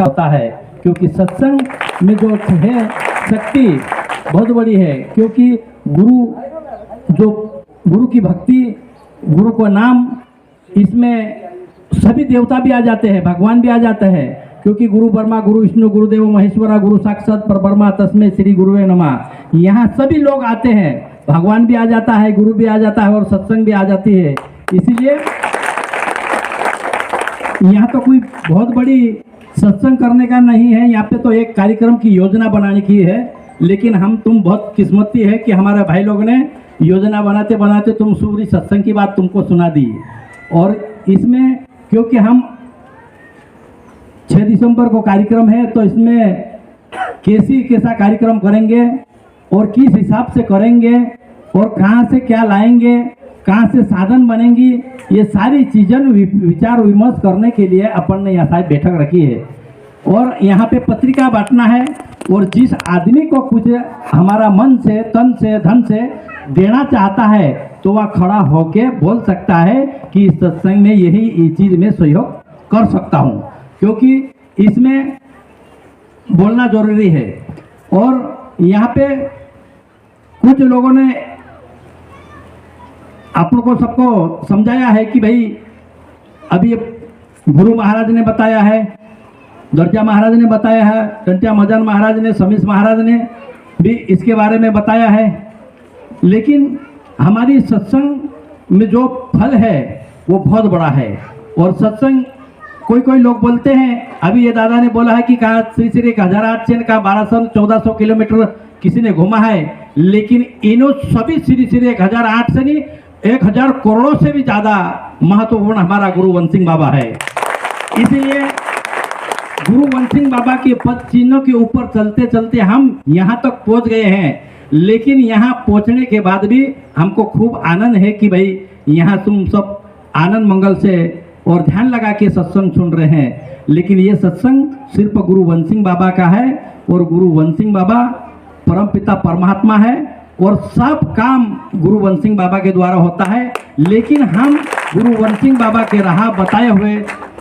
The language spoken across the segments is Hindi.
होता है, क्योंकि सत्संग में जो है शक्ति बहुत बड़ी है। क्योंकि गुरु की भक्ति, गुरु का नाम, इसमें सभी देवता भी आ जाते हैं, भगवान भी आ जाते हैं। क्योंकि गुरु ब्रह्मा गुरु विष्णु गुरुदेव महेश्वरा गुरु साक्षात परब्रह्मा तस्मै श्री गुरुवे नमः, यहाँ सभी लोग आते हैं, भगवान भी आ जाता है, गुरु भी आ जाता है और सत्संग भी आ जाती है। इसीलिए यहाँ तो कोई बहुत बड़ी सत्संग करने का नहीं है, यहाँ पे तो एक कार्यक्रम की योजना बनाने की है। लेकिन तुम बहुत किस्मती है कि हमारे भाई लोग ने योजना बनाते बनाते तुम सूरी सत्संग की बात तुमको सुना दी। और इसमें क्योंकि हम 6 दिसंबर को कार्यक्रम है, तो इसमें कैसा कार्यक्रम करेंगे और किस हिसाब से करेंगे और कहाँ से क्या लाएंगे, कहाँ से साधन बनेंगी, ये सारी चीज़ें विचार विमर्श करने के लिए अपन ने यहाँ बैठक रखी है। और यहाँ पे पत्रिका बांटना है, और जिस आदमी को कुछ हमारा मन से, तन से, धन से देना चाहता है, तो वह खड़ा होके बोल सकता है कि इस सत्संग में इस चीज़ में सहयोग कर सकता हूँ, क्योंकि इसमें बोलना जरूरी है। और यहाँ पे कुछ लोगों ने आप लोगों को सबको समझाया है कि भाई अभी गुरु महाराज ने बताया है, दर्जा महाराज ने बताया है, टंटिया मजान महाराज ने, समीस महाराज ने भी इसके बारे में बताया है। लेकिन हमारी सत्संग में जो फल है वो बहुत बड़ा है। और सत्संग कोई लोग बोलते हैं, अभी ये दादा ने बोला है कि कहा श्री श्री 1008 से का 1200-1400 किलोमीटर किसी ने घूमा है, लेकिन इन्हों सभी श्री श्री 1008 से नहीं 1000 करोड़ों से भी ज्यादा महत्वपूर्ण हमारा गुरु वन सिंह बाबा है। इसलिए गुरु वन सिंह बाबा के पद चिन्हों के ऊपर चलते चलते हम यहाँ तक पहुँच गए हैं। लेकिन यहाँ पहुँचने के बाद भी हमको खूब आनंद है कि भाई यहाँ तुम सब आनंद मंगल से और ध्यान लगा के सत्संग सुन रहे हैं। लेकिन ये सत्संग सिर्फ गुरु वन सिंह बाबा का है, और गुरु वन सिंह बाबा परमपिता परमात्मा है, और सब काम गुरु वन सिंह बाबा के द्वारा होता है। लेकिन हम गुरु वन सिंह बाबा के राह बताए हुए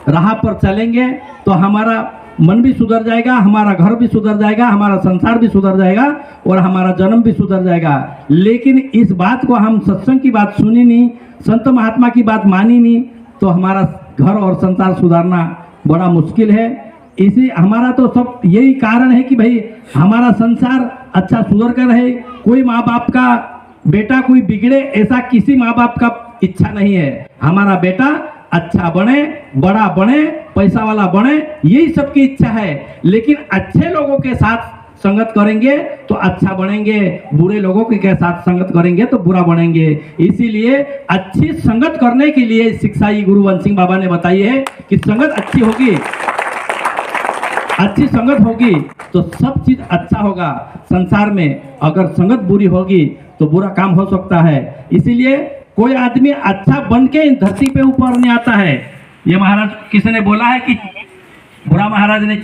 राह पर चलेंगे तो हमारा मन भी सुधर जाएगा, हमारा घर भी सुधर जाएगा, हमारा संसार भी सुधर जाएगा और हमारा जन्म भी सुधर जाएगा। लेकिन इस बात को हम सत्संग की बात सुनी नहीं, संत महात्मा की बात मानी नहीं, तो हमारा घर और संसार सुधारना बड़ा मुश्किल है। इसी हमारा तो सब यही कारण है कि भाई हमारा संसार अच्छा सुधर कर रहे। कोई माँ बाप का बेटा कोई बिगड़े, ऐसा किसी माँ बाप का इच्छा नहीं है। हमारा बेटा अच्छा बने, बड़ा बने, पैसा वाला बने, यही सबकी इच्छा है। लेकिन अच्छे लोगों के साथ संगत करेंगे तो अच्छा बनेंगे, बुरे लोगों के साथ संगत करेंगे तो बुरा बनेंगे। इसीलिए अच्छी संगत करने के लिए शिक्षा ही गुरु वन सिंह बाबा ने बताई है कि संगत अच्छी होगी, अच्छी संगत होगी तो सब चीज अच्छा होगा संसार में। अगर संगत बुरी होगी तो बुरा काम हो सकता है। इसीलिए कोई आदमी अच्छा बन के इन धरती पे ऊपर नहीं आता है। ये महाराज किसी ने बोला है कि बुरा महाराज ने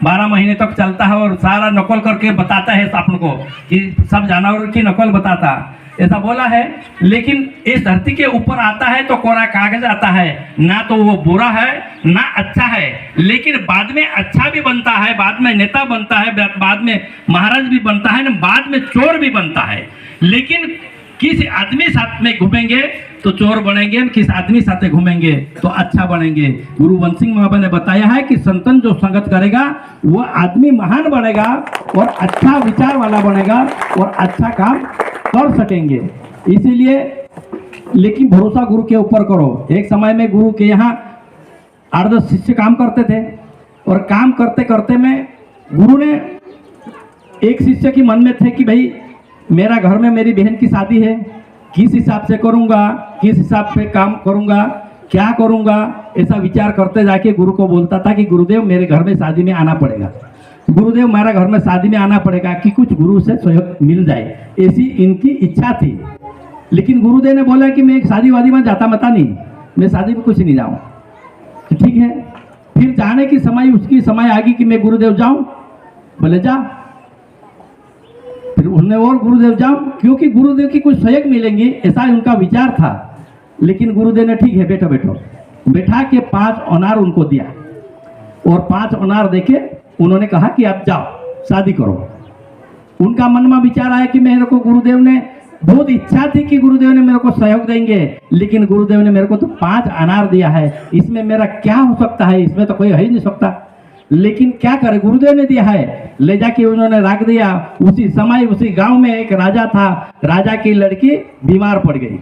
12 महीने तक चलता है और सारा नकल करके बताता है अपन को कि सब जानवर की नकल बताता, ऐसा बोला है। लेकिन इस धरती के ऊपर आता है तो कोरा कागज आता है, ना तो वो बुरा है ना अच्छा है। लेकिन बाद में अच्छा भी बनता है, बाद में नेता बनता है, बाद में महाराज भी बनता है, बाद में चोर भी बनता है। लेकिन किस आदमी साथ में घूमेंगे तो चोर बनेंगे, किस आदमी साथ घूमेंगे तो अच्छा बनेंगे। गुरु वन सिंह बाबा ने बताया है कि संतन जो संगत करेगा वो आदमी महान बनेगा और अच्छा विचार वाला बनेगा और अच्छा काम कर सकेंगे। इसीलिए लेकिन भरोसा गुरु के ऊपर करो। एक समय में गुरु के यहाँ 8-10 शिष्य काम करते थे, और काम करते करते में गुरु ने एक शिष्य के मन में थे कि भाई मेरा घर में मेरी बहन की शादी है, किस हिसाब से करूँगा, किस हिसाब से काम करूँगा, क्या करूँगा, ऐसा विचार करते जाके गुरु को बोलता था कि गुरुदेव मेरे घर में शादी में आना पड़ेगा, गुरुदेव मेरा घर में शादी में आना पड़ेगा कि कुछ गुरु से सहयोग मिल जाए, ऐसी इनकी इच्छा थी। लेकिन गुरुदेव ने बोला कि मैं एक शादी वादी में जाता मता नहीं, मैं शादी में कुछ नहीं जाऊँ। तो ठीक है, फिर जाने की समय उसकी समय आ गई कि मैं गुरुदेव जाऊँ, बोले जा। फिर उन्होंने और गुरुदेव जाओ, क्योंकि गुरुदेव की कुछ सहयोग मिलेंगे ऐसा उनका विचार था। लेकिन गुरुदेव ने ठीक है बैठो बैठो, बैठा के 5 अनार उनको दिया और 5 अनार देके उन्होंने कहा कि आप जाओ शादी करो। उनका मन में विचार आया कि मेरे को गुरुदेव ने बहुत इच्छा थी कि गुरुदेव ने मेरे को सहयोग देंगे, लेकिन गुरुदेव ने मेरे को तो 5 अनार दिया है, इसमें मेरा क्या हो सकता है, इसमें तो कोई है ही नहीं सकता। लेकिन क्या करे, गुरुदेव ने दिया है, ले जाके उन्होंने रख दिया। उसी समय उसी गांव में एक राजा था, राजा की लड़की बीमार पड़ गई।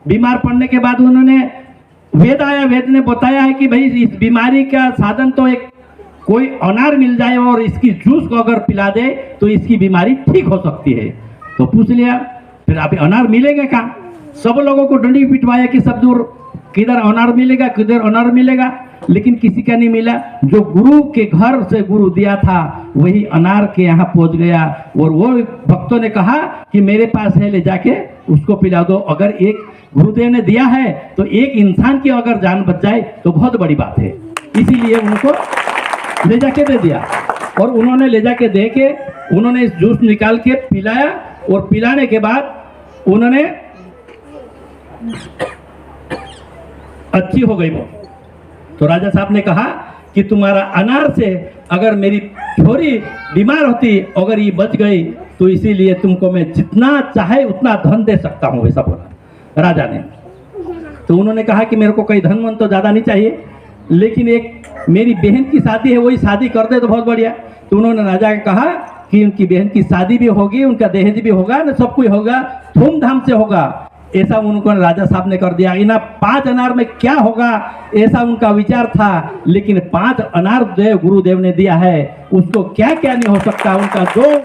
बीमार पड़ने के बाद उन्होंने वेद आया, वेद ने बताया है कि भाई इस बीमारी का साधन तो एक कोई अनार मिल जाए और इसकी जूस को अगर पिला दे तो इसकी बीमारी ठीक हो सकती है। तो पूछ लिया, फिर आप अनार मिलेगा क्या? सब लोगों को डंडी पिटवाया कि सब दूर किधर अनार मिलेगा, किधर अनार मिलेगा, लेकिन किसी का नहीं मिला। जो गुरु के घर से गुरु दिया था वही अनार के यहाँ पहुंच गया, और वो भक्तों ने कहा कि मेरे पास है, ले जाके उसको पिला दो। अगर एक गुरुदेव ने दिया है तो एक इंसान की अगर जान बच जाए तो बहुत बड़ी बात है, इसीलिए उनको ले जाके दे दिया। और उन्होंने ले जाके दे के उन्होंने इस जूस निकाल के पिलाया, और पिलाने के बाद उन्होंने अच्छी हो गई वो। तो राजा साहब ने कहा कि तुम्हारा अनार से अगर मेरी छोरी बीमार होती, अगर ये बच गई तो इसीलिए तुमको मैं जितना चाहे उतना धन दे सकता हूँ, वैसा बोला राजा ने। तो उन्होंने कहा कि मेरे को कोई धन मन तो ज़्यादा नहीं चाहिए, लेकिन एक मेरी बहन की शादी है, वही शादी कर दे तो बहुत बढ़िया। तो उन्होंने राजा को कहा कि उनकी बहन की शादी भी होगी, उनका दहेज भी होगा ना, सब कुछ होगा, धूमधाम से होगा। ऐसा उनको राजा साहब ने कर दिया। इन 5 अनार में क्या होगा ऐसा उनका विचार था, लेकिन 5 अनार जो गुरुदेव ने दिया है उसको क्या क्या नहीं हो सकता। उनका जो